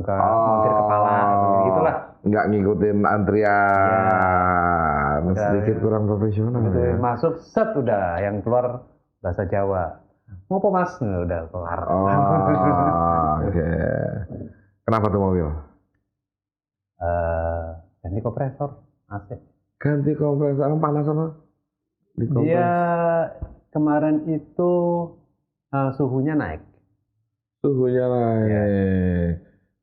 buka montir kepala, gitulah. Nggak ngikutin antrian, sedikit kurang profesional. Gitu, masuk set udah, yang keluar bahasa Jawa. Mau apa mas? Udah kelar. Oke. Kenapa tuh mobil? Ganti kompresor, AC. Ganti kompresor, emang panas apa? Dia kemarin itu suhunya naik. Suhunya naik. Ya.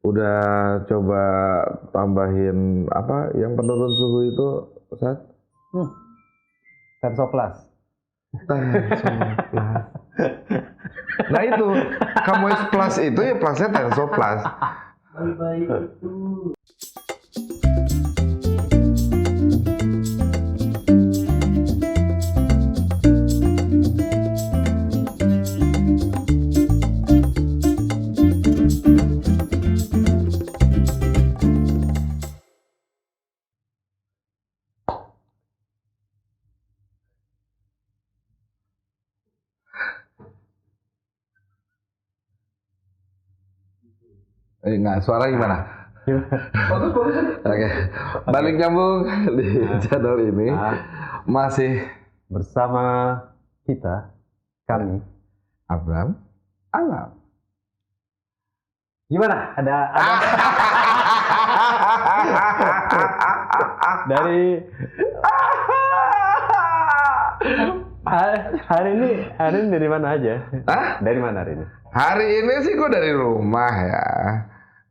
Udah coba tambahin apa yang penurun suhu itu, Ustaz? Tensoplas. Tensoplas. Nah itu, Kamois Plus itu ya plusnya Tensoplas. Baik itu. Nggak, suara gimana? Bagus. Oke. Balik nyambung di channel ini masih bersama kami Abram Alam. Gimana? Ada dari hari ini dari mana aja? Dari mana hari ini? Hari ini sih gue dari rumah ya.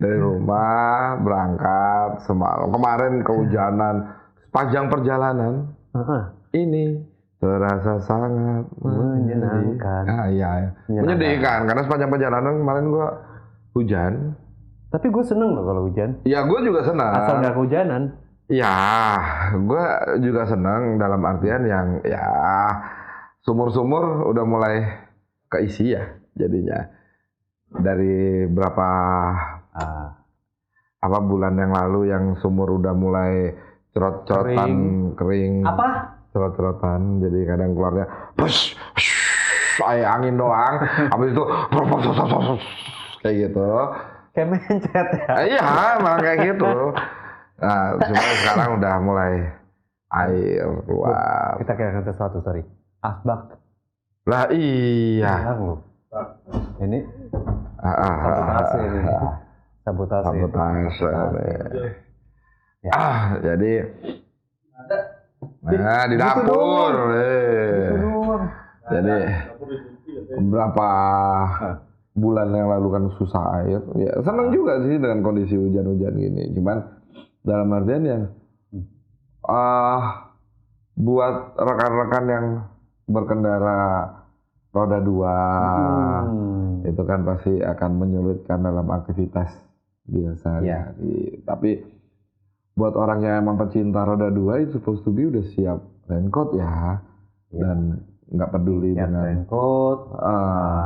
Dari rumah berangkat semalam. Kemarin kehujanan, sepanjang perjalanan ini terasa sangat menyenangkan. Iya. Menyedihkan karena sepanjang perjalanan kemarin gue hujan. Tapi gue seneng loh kalau hujan. Ya gue juga senang. Asal nggak kehujanan. Ya, gue juga senang dalam artian yang ya sumur-sumur udah mulai keisi ya jadinya. Dari berapa bulan yang lalu yang sumur udah mulai cerot-cerotan kering. Apa? Cerot-cerotan, jadi kadang keluarnya angin doang, habis itu kayak gitu. Kayak mencet ya? Iya, emang kayak gitu. Nah, cuma sekarang udah mulai air keluar. Kita kehilangan sesuatu, sorry. Asbak. Lah iya. Ini sabotase ini. Sabotase. Ya. Jadi di dapur. Jadi beberapa bulan yang lalu kan susah air. Ya senang juga sih dengan kondisi hujan-hujan gini. Cuman dalam artian yang buat rekan-rekan yang berkendara roda 2 itu kan pasti akan menyulitkan dalam aktivitas biasa. Tapi buat orang yang emang pecinta roda 2 itu supposed to be udah siap raincoat ya. Dan nggak peduli dengan raincoat,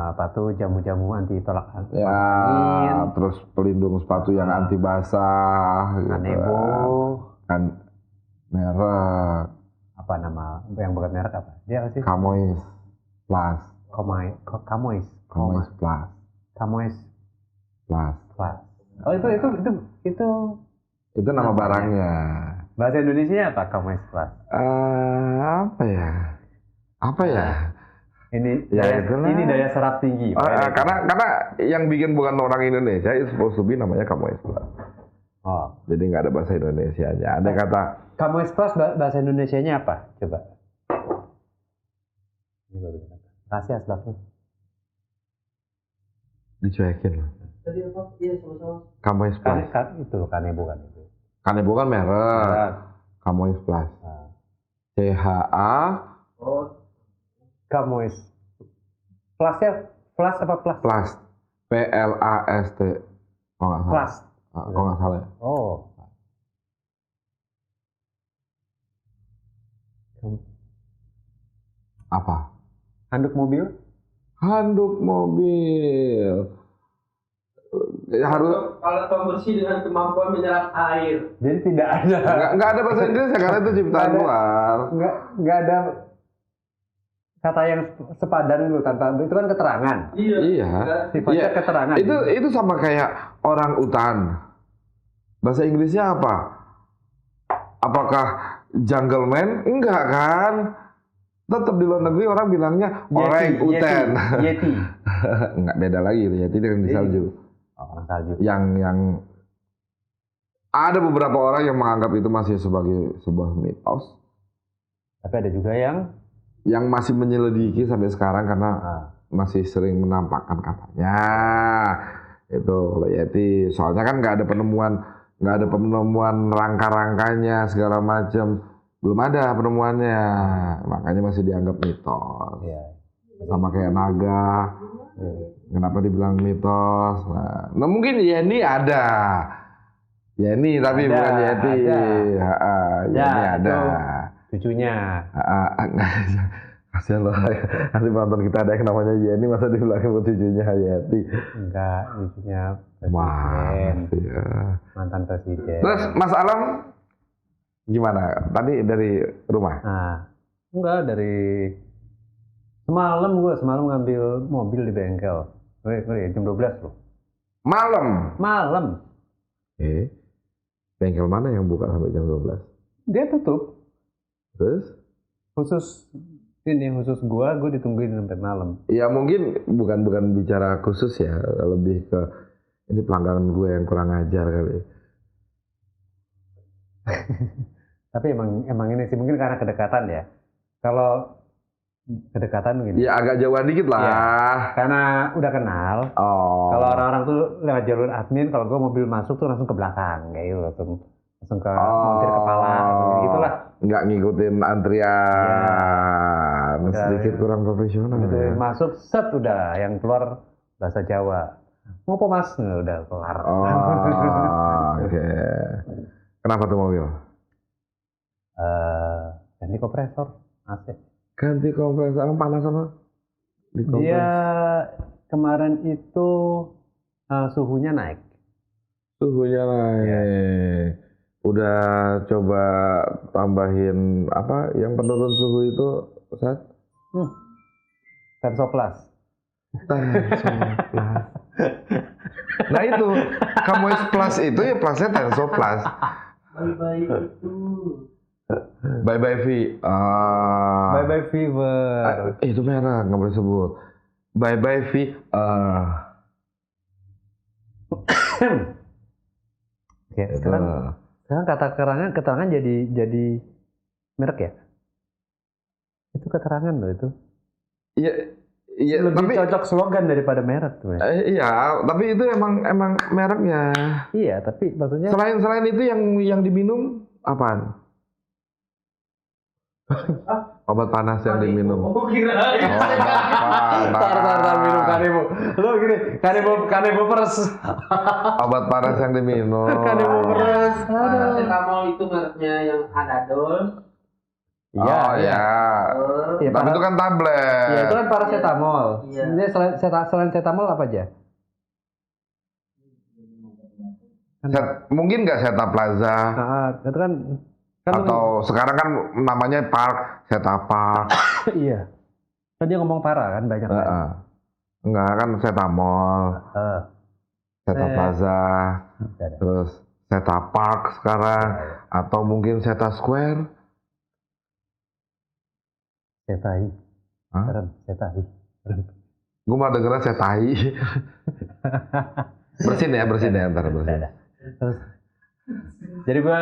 apa tuh jamu-jamu anti tolak angin, terus pelindung sepatu yang anti basah, Kanebo, kan merek apa nama yang bukan merek apa? Dia apa sih? Kamois Plus. Kamois Plus. Oh itu nama barangnya. Bahasa Indonesia apa Kamois Plus? Apa ya? Ini daya serap tinggi. Karena yang bikin bukan orang Indonesia, itu supposed to be namanya Kamois Plus. Jadi nggak ada bahasa Indonesianya. Ada kata Kamois Plus bahasa Indonesianya apa? Coba. Ini baru rahasia sebabnya. Dicuekin loh. Tadi apa? Iya sama-sama. Kamois Plus. Itu loh Kanebo kan itu. Kanebo kan merek. Kamois Plus. CHA. Kamois. Plusnya plus apa plus? Plus. PLAST. Oh nggak salah. Plus. Kalau nggak salah ya. Apa? Handuk mobil? Alat pembersih dengan kemampuan menyerap air. Jadi tidak ada. Nggak ada bahasa Inggris ya, karena itu ciptaan luar. Nggak ada kata yang sepadan dulu tanpa itu kan keterangan. Iya. Sifatnya Iya. keterangan. Itu sama kayak orang utan. Bahasa Inggrisnya apa? Apakah jungleman? Enggak kan? Tetap di luar negeri orang bilangnya orang utan. Yeti. Enggak, beda lagi. Yeti kan di salju. Oh, orang salju. Yang ada beberapa orang yang menganggap itu masih sebagai sebuah mitos. Tapi ada juga yang masih menyelidiki sampai sekarang karena masih sering menampakkan katanya itu kalau Yeti. Soalnya kan nggak ada penemuan rangka-rangkanya segala macam, belum ada penemuannya, makanya masih dianggap mitos. Iya. Sama kayak naga, kenapa dibilang mitos? Nah mungkin Yeni ada, Yeni tapi bukan Yeti. Yeni ada. Cucunya. Kasian loh, nanti penonton kita ada yang namanya Yeni, masa dibilangin cucunya Yeti? Enggak, cucunya presiden. Mantan presiden. Terus Mas Alam gimana? Tadi dari rumah? Enggak, dari semalam ngambil mobil di bengkel. Jam 12 loh. Malam? Bengkel mana yang buka sampai jam 12? Dia tutup. Terus? Khusus gue ditungguin sampai malam. Ya mungkin bukan bicara khusus ya, lebih ke ini pelanggan gue yang kurang ajar kali. Tapi emang ini sih mungkin karena kedekatan ya. Kalau kedekatan gini. Ya agak jauhan dikit lah. Ya, karena udah kenal. Kalau orang-orang tuh lewat jalur admin, kalau gue mobil masuk tuh langsung ke belakang kayak gitu, langsung ke montir kepala gitulah. Nggak ngikutin antrian, sedikit kurang profesional. Gitu, ya. Masuk set udah, yang keluar bahasa Jawa. Mau apa mas? Udah kelar. Oke. Kenapa tuh mobil? Ganti kompresor AC. Ganti kompresor, panas sama? Dia kemarin itu suhunya naik. Ya. Udah coba tambahin apa yang penurun suhu itu, Ustaz? Tensoplas. Nah itu, Kamois Plus itu ya plusnya Tensoplas. Bye-bye itu. Bye-bye V. Bye-bye Fever. Itu merah, nggak boleh sebut. Bye-bye V. Ya, sekarang kata keterangan jadi merek ya? Itu keterangan loh itu. Iya, lebih tapi cocok slogan daripada merek tuh. Iya, tapi itu emang mereknya. Iya, tapi maksudnya selain itu yang diminum apaan? Obat panas yang diminum. Oh, kirain. Obat panas. Tar minum Kanebo. Lo gini, Kanebo pers. Obat panas yang diminum. Kanebo pers. Paracetamol itu mereknya yang Anadol. Iya. Ya, tapi itu kan tablet. Iya, itu kan paracetamol. Iya. Ini selain cetamol apa aja? Mungkin nggak Setaplaza. Itu kan atau sekarang kan namanya Park, Setapark. Iya. Kan dia ngomong parah kan banyak kan. Enggak kan Setamol. Setaplaza. Terus Setapark sekarang atau mungkin Seta Square. Setai. Setai. Gue malah dengernya Setai. bersin ya ntar bersin. Terus, jadi gue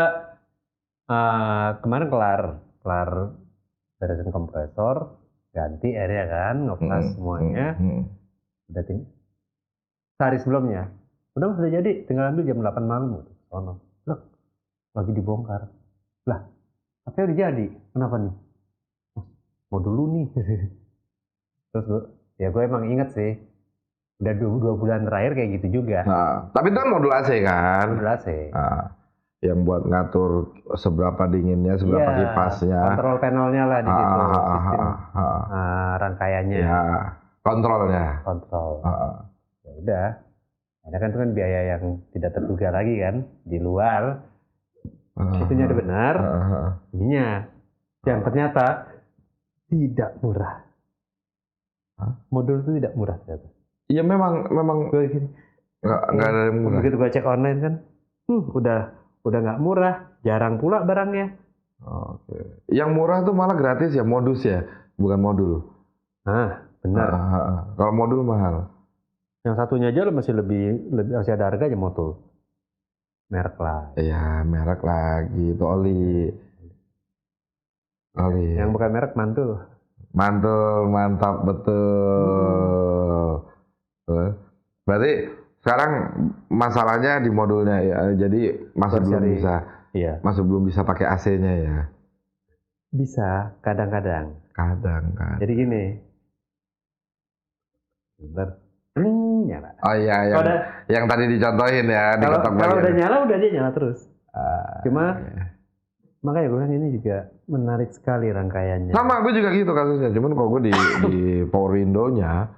kemarin kelar beresin kompresor, ganti airnya kan, ngeplas semuanya. Udah sehari sebelumnya, udah jadi, tinggal ambil jam 8 malam. Loh, lagi dibongkar. Lah, tapi udah jadi. Kenapa nih? Mau dulu nih. Terus gue emang inget sih, udah 2 bulan terakhir kayak gitu juga. Tapi itu kan modul AC kan? Modul AC. Yang buat ngatur seberapa dinginnya, seberapa kipasnya. Kontrol panelnya lah di situ, sistem rangkaiannya. Ya, kontrolnya. Kontrol. Ya udah, ada kan itu kan biaya yang tidak terduga lagi kan, di luar. Itunya udah benar, ininya yang ternyata tidak murah. Modul itu tidak murah ternyata. Iya memang Gue gini, nggak ada yang murah. begitu gue cek online kan, udah nggak murah, jarang pula barangnya. Oke. Yang murah tuh malah gratis ya, modus ya, bukan modul. Benar. Kalau modul mahal. Yang satunya aja masih lebih masih ada harganya modul. Merek lah. Iya, merek lagi itu oli. Yang bukan merek mantul. Mantul, mantap betul. Berarti sekarang masalahnya di modulnya ya. Jadi masih belum bisa pakai AC-nya ya. Bisa, kadang-kadang. Kadang. Jadi gini. Bentar. Nyala. Oh iya, yang tadi dicontohin ya. Kalau udah nyala, dia nyala terus. Cuma makanya gue bilang ini juga menarik sekali rangkaiannya. Sama, gue juga gitu kasusnya. Cuman kalau gue di Power Window-nya,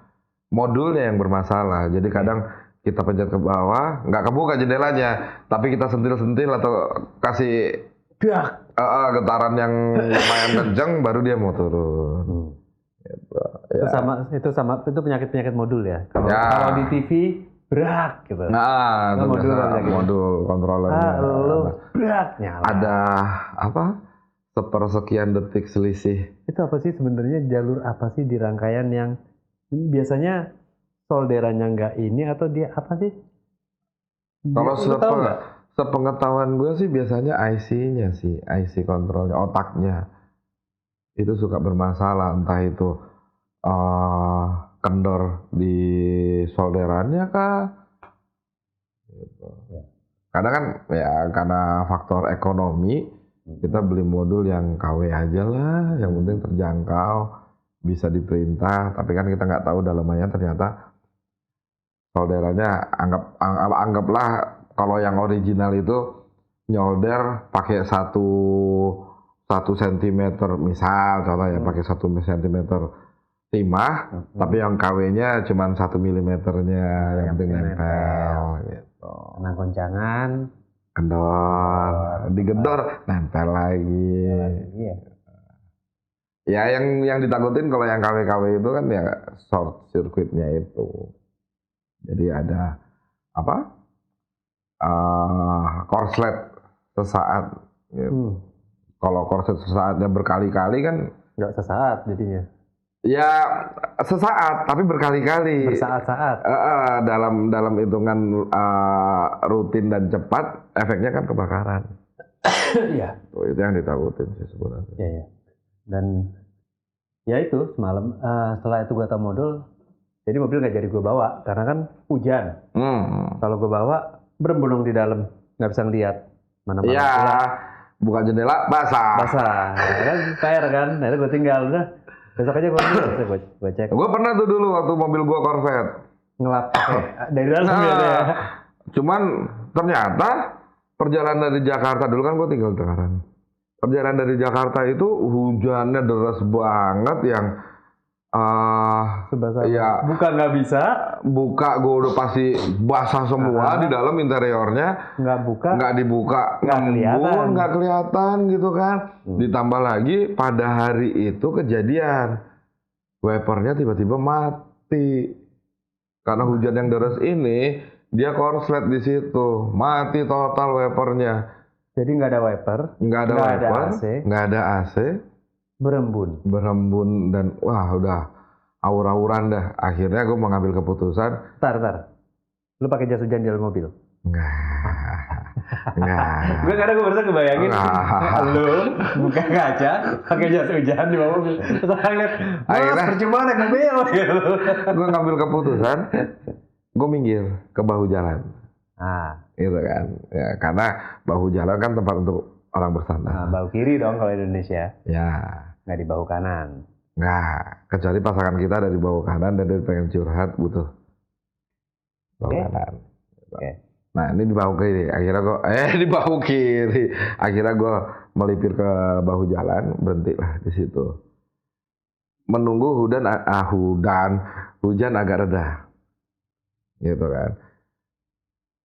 modulnya yang bermasalah. Jadi kadang kita pencet ke bawah, nggak kebuka jendelanya, tapi kita sentil-sentil atau kasih getaran yang lumayan kenceng, baru dia mau turun. Itu penyakit modul ya. Kalau di TV berak gitu. Itu modul kontrolernya. Berak nyala. Ada sepersekian detik selisih. Itu apa sih sebenarnya, jalur apa sih di rangkaian yang biasanya solderannya nggak ini, atau dia apa sih? Kalau sepengetahuan gue sih biasanya IC-nya sih, IC kontrolnya, otaknya itu suka bermasalah, entah itu kendor di solderannya kah? Gitu. Kadang kan ya karena faktor ekonomi kita beli modul yang KW aja lah, yang penting terjangkau, bisa diperintah, tapi kan kita nggak tahu dalamannya ternyata solderannya anggaplah kalau yang original itu nyolder pakai satu sentimeter misal contohnya pakai 1 sentimeter timah, tapi yang KW-nya cuma 1 milimeternya yang penting nempel gitu. Kena goncangan, kendor, digedor, nempel lagi. Ya yang ditakutin kalau yang KW itu kan ya short circuitnya itu. Jadi ada korslet sesaat. Gitu. Kalau korslet sesaatnya berkali-kali kan nggak sesaat jadinya. Ya sesaat, tapi berkali-kali. Bersaat-saat. Dalam hitungan rutin dan cepat, efeknya kan kebakaran. Iya. Itu yang ditakutin sih sebenarnya. Iya. Dan ya itu semalam setelah itu gue tahu modul, jadi mobil nggak jadi gue bawa karena kan hujan. Kalau gue bawa berembunung di dalam, nggak bisa ngeliat mana-mana. Iya. Buka jendela basah. Kan PR kan, akhirnya gue tinggal udah. Besok aja gue cek. Gue pernah tuh dulu waktu mobil gue Corvette. Ngelap dari dalam ya. Cuman ternyata perjalanan dari Jakarta, dulu kan gue tinggal di Tangerang. Perjalanan dari Jakarta itu hujannya deras banget yang ya, buka nggak bisa. Buka gue udah pasti basah semua di dalam interiornya. Nggak dibuka, nggak kelihatan gitu kan. Ditambah lagi pada hari itu kejadian wipernya tiba-tiba mati karena hujan yang deras ini. Dia korslet di situ, mati total wipernya. Jadi nggak ada wiper, nggak ada AC. Berembun dan wah udah aur-auran dah. Akhirnya gue mengambil keputusan. Tar. Lu pakai jas hujan di dalam mobil? Enggak. Gue kadang gue berusaha kebayangin lu buka kaca pakai jas hujan di bawah mobil. Terus lihat, akhirnya percuma naik mobil. Gue ngambil keputusan, gue minggir ke bahu jalan. Gitu kan. Ya, karena bahu jalan kan tempat untuk orang bersandar. Bahu kiri dong kalau Indonesia. Ya. Nggak di bahu kanan. Nggak. Kecuali pasangan kita ada di bahu kanan dan dia pengen curhat butuh bahu kanan. Gitu. Nah ini di bahu kiri. Akhirnya gue di bahu kiri. Akhirnya gue melipir ke bahu jalan, berhenti lah di situ. Menunggu hujan agak reda. Gitu kan.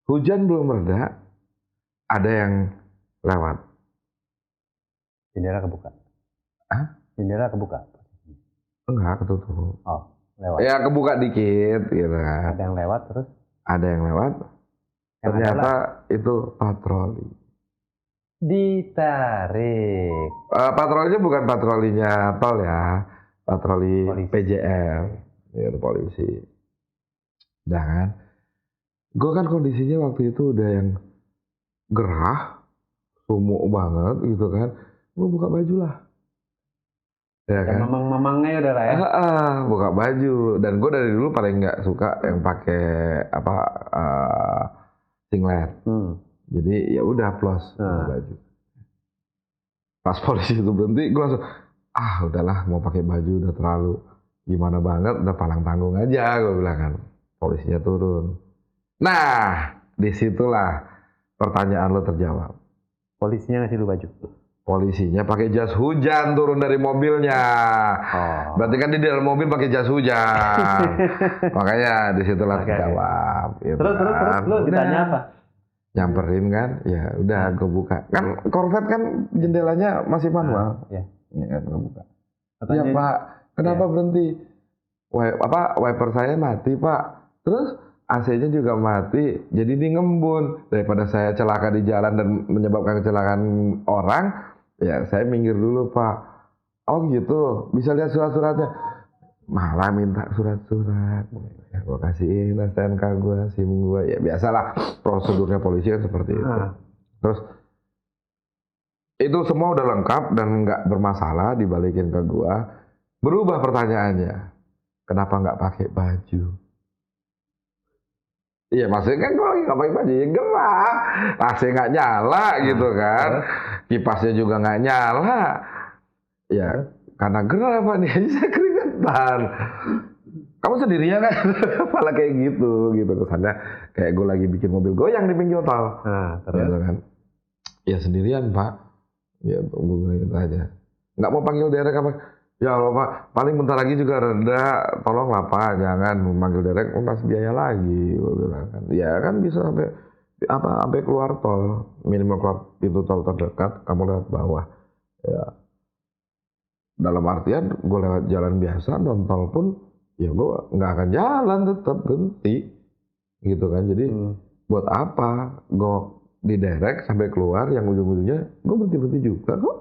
Hujan belum reda, ada yang lewat. Jendela kebuka. Jendela kebuka? Enggak, ketutup. lewat. Ya kebuka dikit gitu kan. Ada yang lewat terus? Ada yang lewat. Yang Ternyata itu patroli. Ditarik. Patrolinya bukan patrolinya tol ya, patroli Polisi. PJL, itu polisi. Udah kan, gue kan kondisinya waktu itu udah yang gerah, sumuk banget gitu kan, gue buka baju lah, ya kan. Mamang-mamangnya udah lah ya. Buka baju, dan gue dari dulu paling nggak suka yang pakai apa singlet. Jadi ya udah plus buka baju. Pas polisi itu berhenti, gue langsung udahlah mau pakai baju udah terlalu gimana banget, udah palang tanggung aja gue bilang kan. Polisinya turun. Nah, disitulah pertanyaan lo terjawab. Polisinya ngasih lu baju. Polisinya pakai jas hujan turun dari mobilnya. Berarti kan dia di dalam mobil pakai jas hujan. Makanya disitulah terjawab. Gitu terus lu ditanya apa? Nyamperin kan, ya udah gue buka. Kan Corvette kan jendelanya masih manual. Ya kan gue buka. Iya Pak, kenapa berhenti? Wiper saya mati Pak. Terus AC-nya juga mati, jadi ini ngembun. Daripada saya celaka di jalan dan menyebabkan kecelakaan orang, ya saya minggir dulu Pak. Oh gitu, bisa lihat surat-suratnya. Malah minta surat-surat, ya gue kasihin STNK gue, SIM gue, ya biasalah prosedurnya polisi kan seperti itu. Terus itu semua udah lengkap dan nggak bermasalah, dibalikin ke gue. Berubah pertanyaannya, kenapa nggak pakai baju? Iya maksudnya kan gue lagi nggak pakai baju, ya gerah, AC nggak nyala gitu kan, kipasnya juga nggak nyala, ya karena gerah Pak nih, saya keringetan. Kamu sendirian kan? Malah kayak gitu kesannya kayak gue lagi bikin mobil goyang di pinggir tol. Terus gitu kan? Ya sendirian Pak. Ya tunggu gitu aja. Nggak mau panggil derek apa? Ya Allah Pak, paling bentar lagi juga reda. Tolonglah Pak, jangan memanggil derek, kasih biaya lagi. Gue bilang kan. Ya kan bisa sampai keluar tol, minimal keluar pintu tol terdekat, kamu lewat bawah. Ya. Dalam artian gue lewat jalan biasa, non tol pun ya gue nggak akan jalan, tetap berhenti gitu kan. Jadi buat apa gue diderek sampai keluar, yang ujung-ujungnya gue berhenti juga kok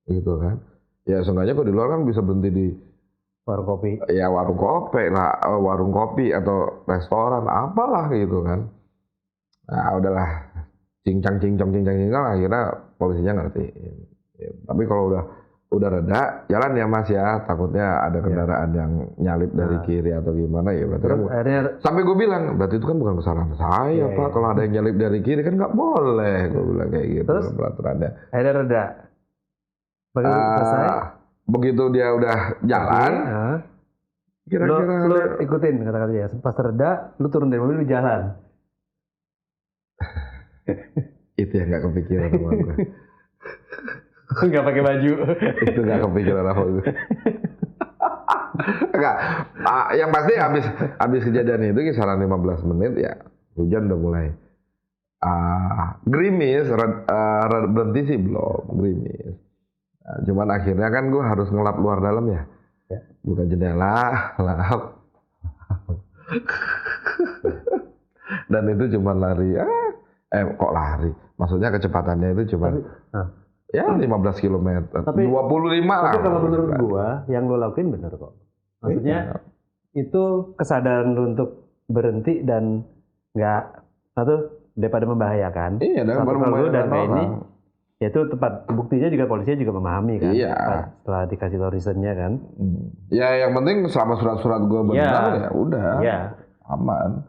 gitu kan. Ya seenggaknya kok di luar kan bisa berhenti di warung kopi, ya warung kopi lah, warung kopi atau restoran apalah gitu kan. Nah udahlah cincang akhirnya polisinya ngerti ya, tapi kalau udah reda, jalan ya Mas ya, takutnya ada kendaraan yang nyalip dari kiri atau gimana ya berarti kan akhirnya, sampai gue bilang berarti itu kan bukan kesalahan saya Pak, kalau ada yang nyalip dari kiri kan nggak boleh, gue bilang kayak gitu. Terus peraturannya akhirnya reda. Begitu dia udah jalan, kira-kira lu ikutin kata-kata dia, pas reda lu turun dari mobil lu jalan. Itu yang nggak kepikiran sama gue. Nggak pakai baju. Itu nggak kepikiran apa gue. Enggak, yang pasti habis kejadian itu kisaran 15 menit ya hujan udah mulai gerimis, berhenti sih belum gerimis. Nah, cuman akhirnya kan gue harus ngelap luar dalam ya. Buka jendela, lap. Dan itu cuma lari, kok lari? Maksudnya kecepatannya itu cuma ya 15 km, 25 lah. Tapi kalau menurut gua, yang lo lakuin bener kok. Maksudnya itu kesadaran lo untuk berhenti dan nggak daripada membahayakan. Iya, daripada membahayakan dan ini, ya itu tepat. Buktinya juga polisinya juga memahami kan. Iya. Setelah dikasih tau reasonnya kan. Ya yang penting selama surat-surat gua benar ya udah aman.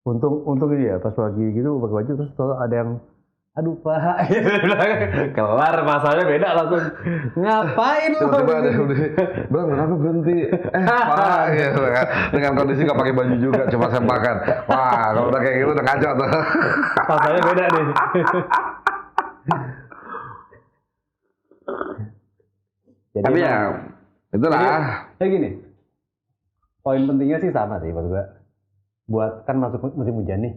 Untung ini ya pas lagi gitu pakai baju terus ada yang aduh Pak kelar masalahnya beda langsung ngapain lu tiba-tiba ada yang bilang kenapa berhenti Pak gitu kan, dengan kondisi nggak pakai baju juga cuma sempakan. Wah kalau udah kayak gitu udah kacau tuh, masalahnya beda nih. Jadi tapi ya itulah kayak gini, poin pentingnya sih sama sih buat gue. Buat kan masuk musim hujan nih,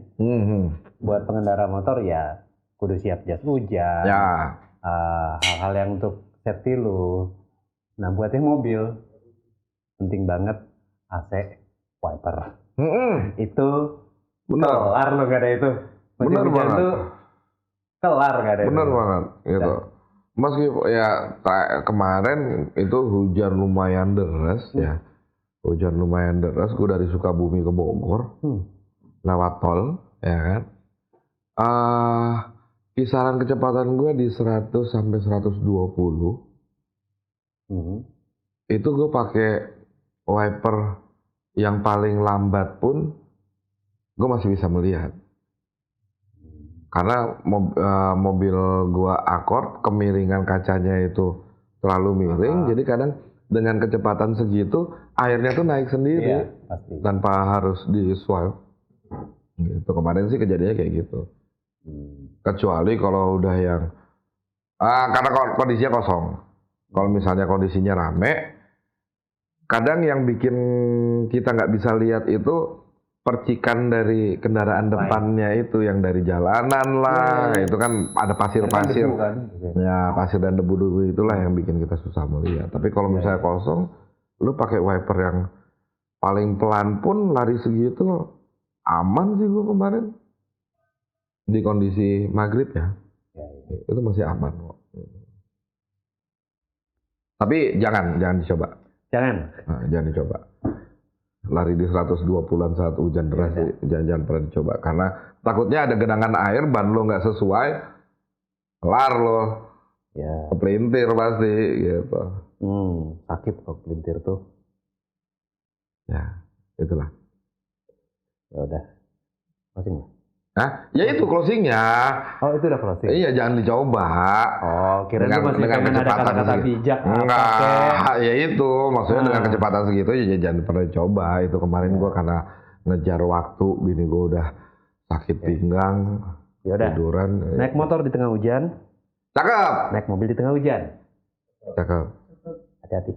buat pengendara motor ya kudu siap jas hujan, hal-hal yang untuk safety lu. Nah buat yang mobil penting banget AC wiper. Itu Benar. kelar lo gak ada itu. Musim Benar hujan banget. tuh kelar gak ada Benar itu. banget gitu. Meskipun ya kemarin itu hujan lumayan deras ya. Hujan lumayan deras, gue dari Sukabumi ke Bogor lewat tol, ya kan. Kisaran kecepatan gue di 100 sampai 120. Itu gue pakai wiper yang paling lambat pun gue masih bisa melihat. Karena mobil gue Accord, kemiringan kacanya itu terlalu miring, jadi kadang dengan kecepatan segitu airnya tuh naik sendiri, pasti. tanpa harus di swipe. Gitu. Kemarin sih kejadiannya kayak gitu. Kecuali kalau udah yang karena kondisinya kosong. Kalau misalnya kondisinya rame, kadang yang bikin kita nggak bisa lihat itu percikan dari kendaraan depannya itu, yang dari jalanan lah, itu kan ada pasir-pasir, kan? ya pasir dan debu-debu itulah yang bikin kita susah melihat. Tapi kalau misalnya kosong, lu pakai wiper yang paling pelan pun lari segitu aman sih gua kemarin di kondisi maghrib ya, itu masih aman kok. Tapi jangan dicoba. Jangan dicoba. Lari di 120-an saat hujan deras, jangan pernah dicoba, karena takutnya ada genangan air, ban lo nggak sesuai, kelar lo, kepelintir pasti gitu. Sakit kok pelintir tuh. Ya itulah. Ya udah, closing lah. Ya itu closingnya. Oh itu udah closing. Iya, jangan dicoba. Oh, kira lu masih pengen ada kata-kata bijak. Enggak, ya itu maksudnya dengan kecepatan segitu ya jangan pernah coba. Itu kemarin gua karena ngejar waktu, bini gua udah sakit pinggang, tiduran. Naik motor di tengah hujan. Cakep. Naik mobil di tengah hujan. Cakep. Hati-hati.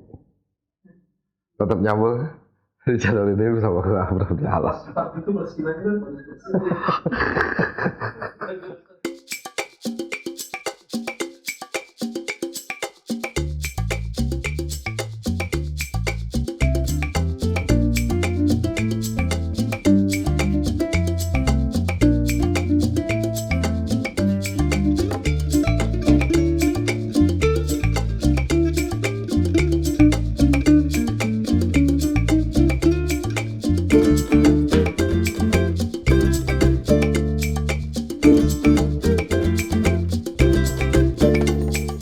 Tetap nyambung di channel ini bersama gue Abraham Jalas. Itu masih gimana?